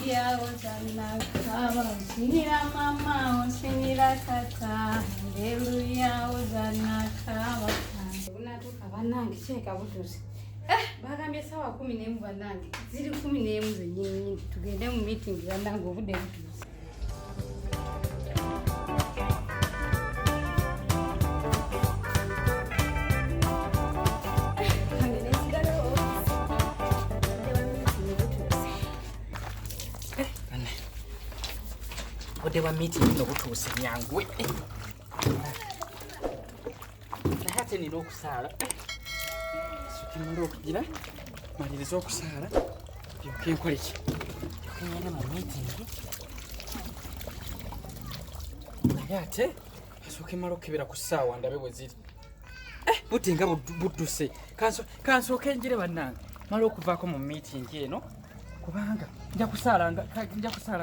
Hallelujah, Hosanna, Kaba, Sinira Mama, Sinira Kata, Hallelujah, Hosanna, Kaba. Unatoka banangi cheka butusi. Bagambye sawa 10 banangi. Ziri 10 zennyini tugende mu meeting banangi obudde butusi. Odewa meeting no butuuse nyangwe. Na hate ni okusala. Sukimundo okugira. Maliriza okusala. Byoke nkoleki. Kungenda mu meeting. Na hate asoke malo kibira ku sawa ndabe bweziri. Butinga buduse. Kanso kenjire bananga. Malo okuvaako mu meeting eno. Kubanga nja kusala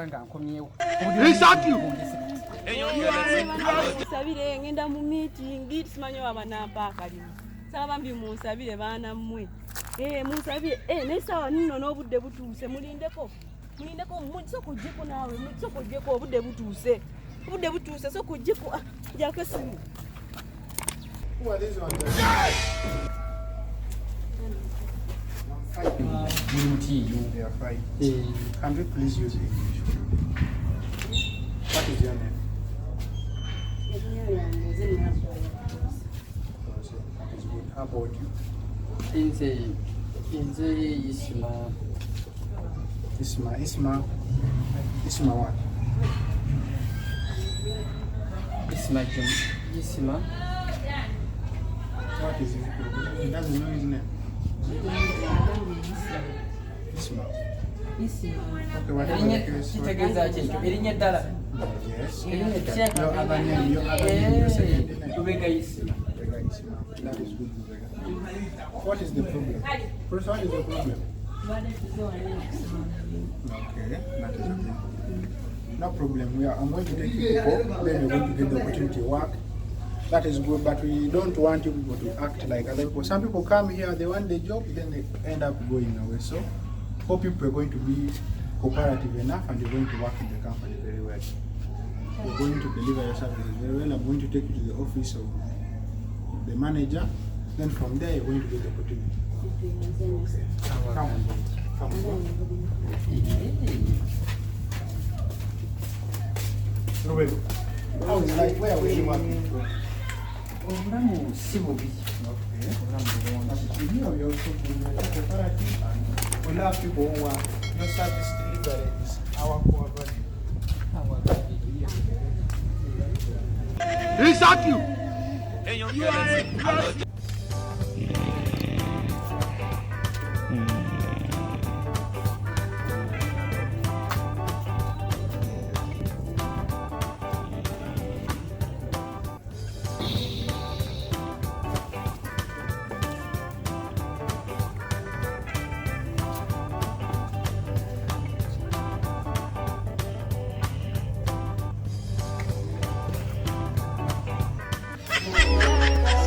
nga nkomyewo. Musabire ngenda mu meeting simanyo abanampa akalimu. Sala bambi munsabire baana mmwe. Munsabire nesawa nino n'obudde butuuse mulindeko. Mujjo kujjeko nawe mujjo kujjeko obudde butuuse. Obudde butuuse so kujjeko jako simu. What is on the They are fine. Can we please use English? What is your name? That is good. How about you? Inze Isma what? Isma. What is his name? He doesn't know his name. Isma. Okay, whatever the case. Kitegeza kyekyo erinya ddala. Yes. Your other name, your second name. Lubega Isma. That is good. What is the problem? First, what is the problem? Okay, that is okay. No problem. I'm going to take you home. Then you're going to get the opportunity to work. That is good, but we don't want you people to act like other people. Some people come here, they want the job, then they end up going away. So, hope people are going to be cooperative enough and you're going to work in the company very well. You're going to deliver your services very well. I'm going to take you to the office of the manager. Then from there, you're going to get the opportunity. Come on. Ruben, how is life? Where were you working? Omulamu si bubi. You're also cooperative and we love people who are your service delivery is our core value. Reset you!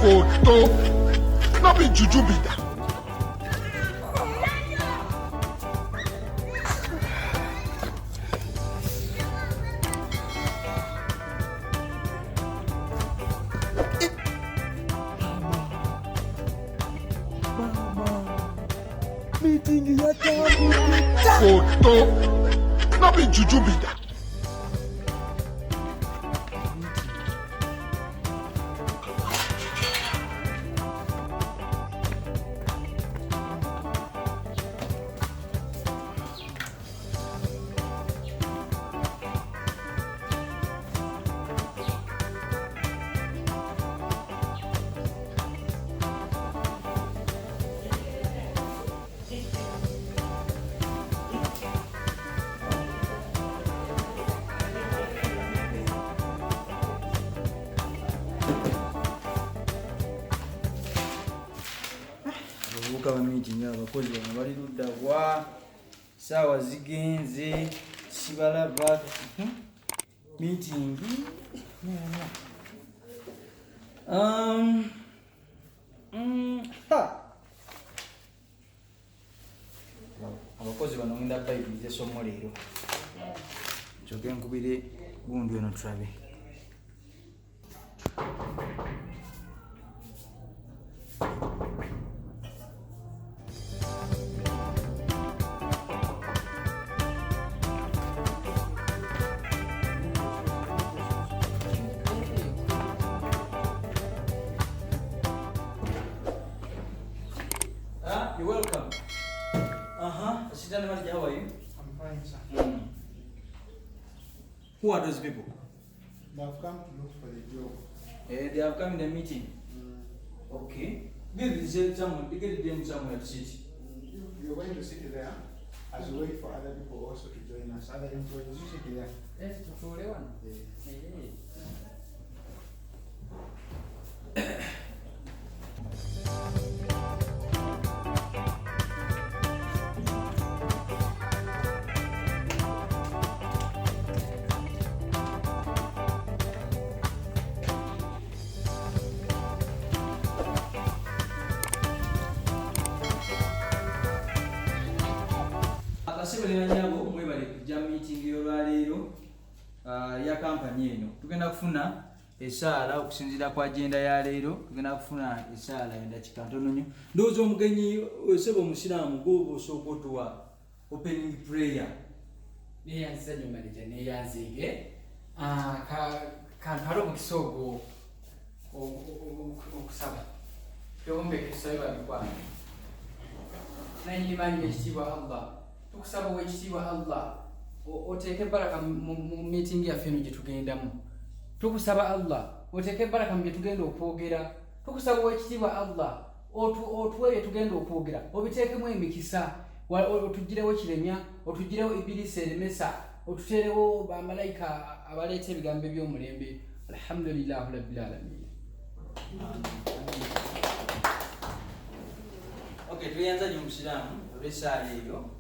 Photo, not be juju be that. Meeting ya tabu. Photo, not be juju be that. Muvubuka wa meeting abakozi bano bali ludda wa saawa zigenze sibalaba meeting ha abakozi bano ngenda bayitiriza essomo leero kyoke nkubire gundi eno tulabe. You're welcome. Assistant Manager, how are you? I'm fine, sir. Who are those people? They've come to look for the job. They have come in the meeting. Okay. Give someone, get them somewhere to sit. You're going to sit there as we wait for other people also to join us. Other employees, you sit there. Yes, for one. Akasibulira nyabo mwebale kujja meeting y'olwaleero ya kampani eno. Tugenda kufuna esaala okusinziira ku agenda ya leero. Tugenda kufuna esaala endakika ntono nnyo. Ndowooza omugenyi sebo omusiraamu gw'oba osooka otuwa opening prayer. Neyanzanyo manager neyanzige kantwala omukisa ogwo okusaba twombeke tusabe babikwana nanyinimanyi ekitiibwa Allah tukusaba wekitiibwa Allah oteeke baraka mu meeting yaffe eno gye tugendamu. Tukusaba Allah oteeke baraka mu bye tugenda okwogera. Tukusaba wekitiibwa Allah otuwe bye tugenda okwogera obiteekemu emikisa, otugirewo kiremya, otugirewo ibirisi eremesa, otuteerewo bamalayika abaleeta ebigambo eby'omulembe. Alhamdulillahi rabbil alamin. Okay, tuyanza nyo omusiraamu olw'essaala eyo.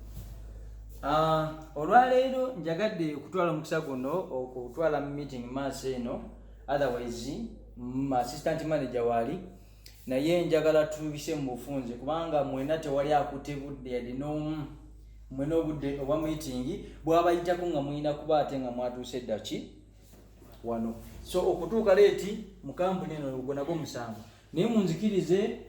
Olwaleero njagadde okutwala omukisa guno okutwala mu meeting maaso eno, otherwise assistant manager wali naye njagala tubise mu bufunze kubanga mwena tewali akutte budde yadde n'omu mwena obudde obwa meeting bwabayitako nga mulina kuba ate nga mwatuuse ddaki wano. So okutuuka leeti mu kampuni eno ogwo nagwo musango, naye munzikirize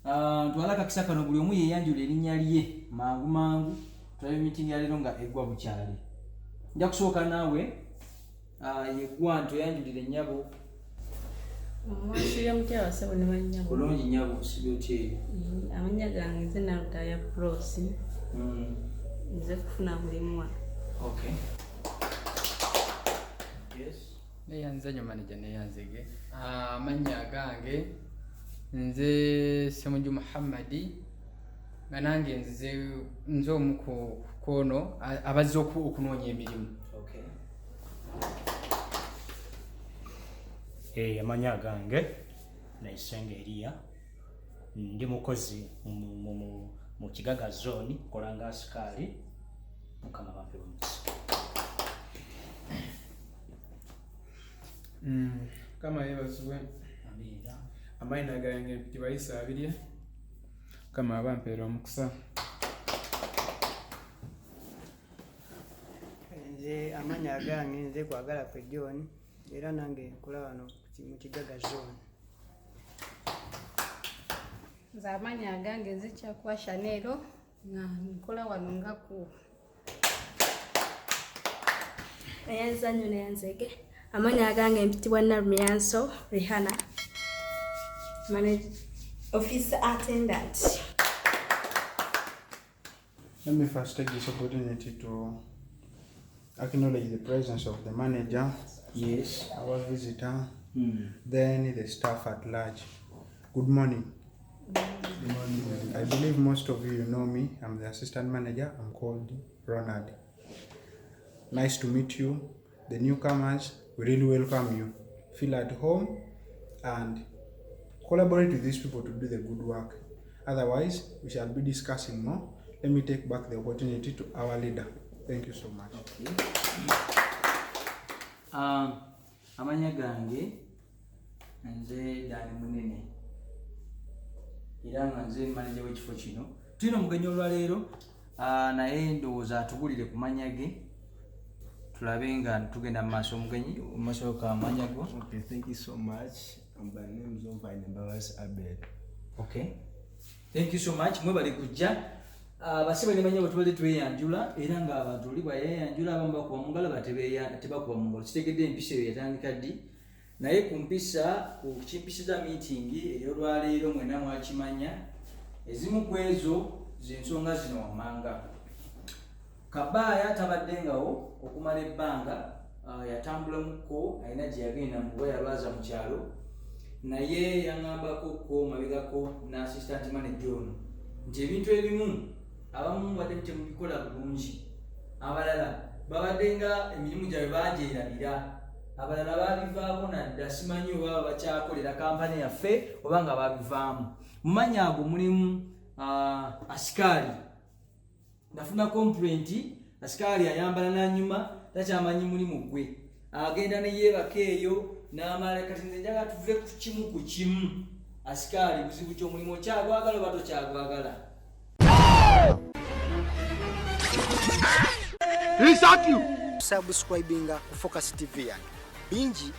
ntwala akakisa kano buli omu yeeyanjula erinnya lye mangu mangu tulabe meeting ya leero nga eggwa bukyali. Nja kusooka naawe yeggwa ntoyanjulire nnyabo. Mwasirya mutya basabo ne bannyabo. Bulungi nnyabo sibe otyeyo. Amannya gange nze Nalutaya Prosi. Nze kufuna mulimu wa. Okay. Yes. Neyanzanyo manager neyanzige amannya gange nze Semunju Muhammadi nga nange nze omu kono abazze okunoonya emirimu. Amanya gange Naisenga Elia ndi mukozi mu Kigaga zone Kola nga asikali mukama bampe omukisa. Kama yebazibwe amaina gange tibayisa abirye kama bampera omukisa. Nze amanya gange nze kwagala kwe John era nange nkola wano mu Kigaga zone. Nze amanya gange nze Kyakwa Chanelo nga nkola wano nga ku Neyanzanyo neyanzege amanya gange mpitibwa Narumyanso Rihanna, office attendant. Let me first take this opportunity to acknowledge the presence of the manager, Yes. our visitor, then the staff at large. Good morning. Good morning. I believe most of you know me. I'm the assistant manager. I'm called Ronald. Nice to meet you. The newcomers, we really welcome you. Feel at home and collaborate with these people to do the good work. Otherwise, we shall be discussing more. Let me take back the opportunity to our leader. Thank you so much. Amanya gange nze Dani Munene era nga nze manager w'ekifo kino. Tulina omugenyi olwaleero naye ndowooza atugulire ku mannya ge tulabe nga tugenda mu maaso omugenyi omumaaso kamanya go. Okay, thank you so much. My name is Omuzanyo Abel. Okay, thank you so much. Mwebale kujja basibe nemanya bwe tubadde tweyanjula era nga abantu oli bwayeyanjula abamu bakuba mu ngalo tebakuba mu ngalo kitegedde empisa eyo yatandika ddi naye ku mpisa ku kimpisiza miitingi ey'olwaleero mwena mwakimanya ezimu ku ezo z'ensonga zino wammanga. Kabaaya tabaddengawo okumala ebbanga yatambulamuko alina gye yagenda mu kuba yalwaza mu kyalo naye yaŋambako ko mabegako ne assistant manager ono nti ebintu ebimu abamu mubadde temubikola bulungi abalala babadde nga emirimu gyabwe bagyerabira abalala babivaako nadda simanyi oba bakyakolera kampani yaffe oba nga babivaamu. Mu mannya ago mulimu asikaali. Nafuna complaint asikaali ayambala nanyuma takyamanyi mulimu gwe agenda ne yeebaka eyo n'amala kati nze njaga tuve ku kimu asikaali buzibu ky'omulimu okyagwagala oba tokyagwagala. He shot you. Subscribing ku Focus TV bingi